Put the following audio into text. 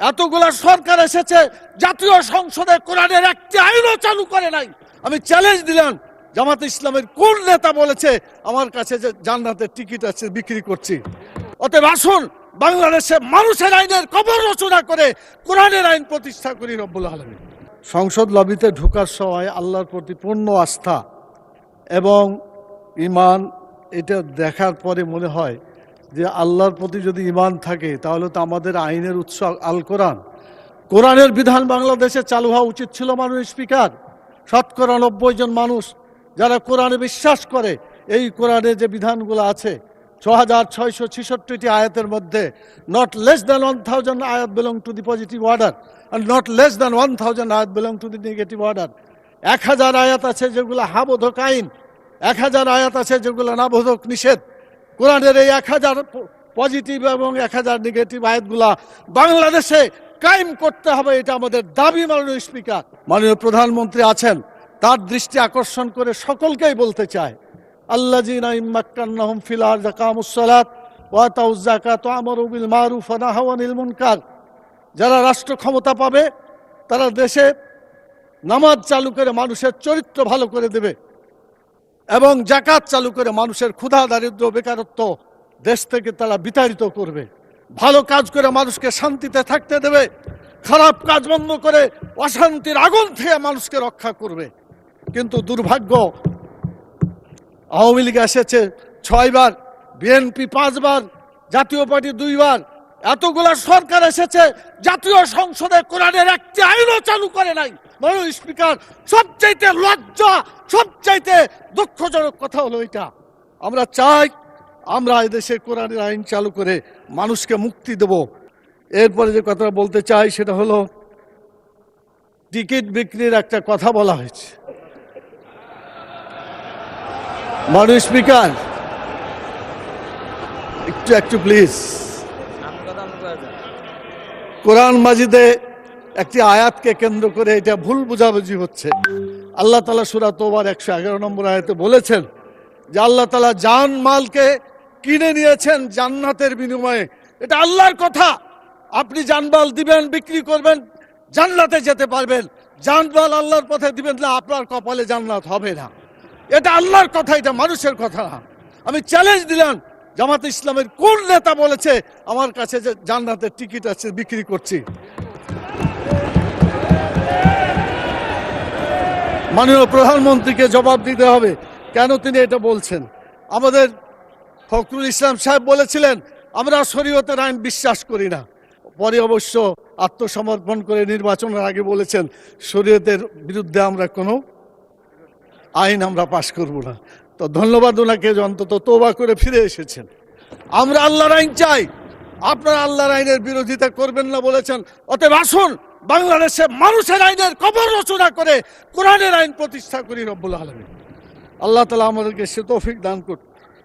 এতগুলা সরকার এসেছে, জাতীয় সংসদে কোরআনের একটি আইনও চালু করে নাই। আমি চ্যালেঞ্জ দিলাম, জামাতে ইসলামের কোন নেতা বলেছে আমার কাছে যে জান্নাতের টিকিট আছে বিক্রি করছি? অতএব আসুন বাংলাদেশে মানুষের আইনের কবর রচনা করে কোরআনের আইন প্রতিষ্ঠা করি রব্বুল আলামিন। সংসদ লবিতে ঢোকার সময় আল্লাহর প্রতি পূর্ণ আস্থা এবং ঈমান, এটা দেখার পরে মনে হয় যে আল্লাহর প্রতি যদি ঈমান থাকে তাহলে তো আমাদের আইনের উৎস আল কোরআন। কোরআনের বিধান বাংলাদেশে চালু হওয়া উচিত ছিল। মাননীয় স্পিকার, 90% মানুষ যারা কোরআনে বিশ্বাস করে, এই কোরআনে যে বিধানগুলো আছে 6666টি আয়াতের মধ্যে নট লেস দ্যান 1000 আয়াত belong to the positive order and not less than 1000 আয়াত belong to the negative order। 1000 আয়াত আছে যেগুলো হাবোধক আইন, 1000 আয়াত আছে যেগুলো নাবোধক নিষেধ। কোরআনের এই 1000 পজিটিভ এবং 1000 নেগেটিভ আয়াতগুলা বাংলাদেশে কায়েম করতে হবে, এটা আমাদের দাবি। মাননীয় স্পিকার, মাননীয় প্রধানমন্ত্রী আছেন, তার দৃষ্টি আকর্ষণ করে সকলকেই বলতে চায়, আল্লাযীনা ইম্মাক্কান্নাহুম ফিল আরদি আকামুস সালাত ওয়া আতাউয যাকাত ওয়া আমারু বিল মারুফ ওয়া নাহাউ আনিল মুনকার। যারা রাষ্ট্র ক্ষমতা পাবে তারা দেশে নামাজ চালু করে মানুষের চরিত্র ভালো করে দেবে এবং যাকাত চালু করে মানুষের ক্ষুধা দারিদ্র বেকারত্ব দেশ থেকে তারা বিতাড়িত করবে। ভালো কাজ করে মানুষকে শান্তিতে থাকতে দেবে, খারাপ কাজ বন্ধ করে অশান্তির আগুন থেকে মানুষকে রক্ষা করবে। কিন্তু দুর্ভাগ্য, আওয়ামী লীগ এসেছে 6 বার, বিএনপি 5 বার, জাতীয় পার্টি 2 বার। এতগুলা সরকার এসেছে, জাতীয় সংসদে কোরআনের একটি আইনও চালু করে নাই। মাননীয় স্পিকার, সবচাইতে লজ্জা, সবচাইতে দুঃখজনক কথা হলো এটা। আমরা চাই আমরা এদেশে কোরআনের আইন চালু করে মানুষকে মুক্তি দেব। এরপরে যে কথা বলতে চাই সেটা হলো টিকিট বিক্রির একটা কথা বলা হয়েছে। মাননীয় স্পিকার, একটু প্লিজ। কোরআন মাজিদে একটি আয়াতকে কেন্দ্র করে এটা ভুল বুঝাবুঝি হচ্ছে। আল্লাহ তাআলা সূরা তওবার 111 নম্বর আয়াতে বলেছেন যে আল্লাহ তাআলা জান মালকে কিনে নিয়েছেন জান্নাতের বিনিময়ে। এটা আল্লাহর কথা। আপনি জানমাল দিবেন, বিক্রি করবেন, জান্নাতে যেতে পারবেন। জানমাল আল্লাহর পথে দিবেন না, আপনার কপালে জান্নাত হবে না। এটা আল্লাহর কথা, এটা মানুষের কথা না। আমি চ্যালেঞ্জ দিলাম, জামাতে ইসলামের কোন নেতা বলেছে আমার কাছে যে জান্নাতের টিকিট আছে বিক্রি করছি? মাননীয় প্রধানমন্ত্রীকে জবাব দিতে হবে কেন তিনি এটা বলছেন। আমাদের ফখরুল ইসলাম সাহেব বলেছিলেন আমরা শরীয়তের আইন বিশ্বাস করি না, পরে অবশ্য আত্মসমর্পণ করে নির্বাচনের আগে বলেছেন শরীয়তের বিরুদ্ধে আমরা কোনো আইন আমরা পাশ করব না। তো ধন্যবাদ ওনাকে, অন্তত তওবা করে ফিরে এসেছেন। আমরা আল্লাহর আইন চাই, আপনারা আল্লাহর আইনের বিরোধিতা করবেন না বলেছেন। অতএব আসুন বাংলাদেশে মানুষের আইনের কবর রচনা করে কোরআনের আইন প্রতিষ্ঠা করি রব্বুল আলামিন। আল্লাহ তাআলা আমাদেরকে সে তৌফিক দান করুন।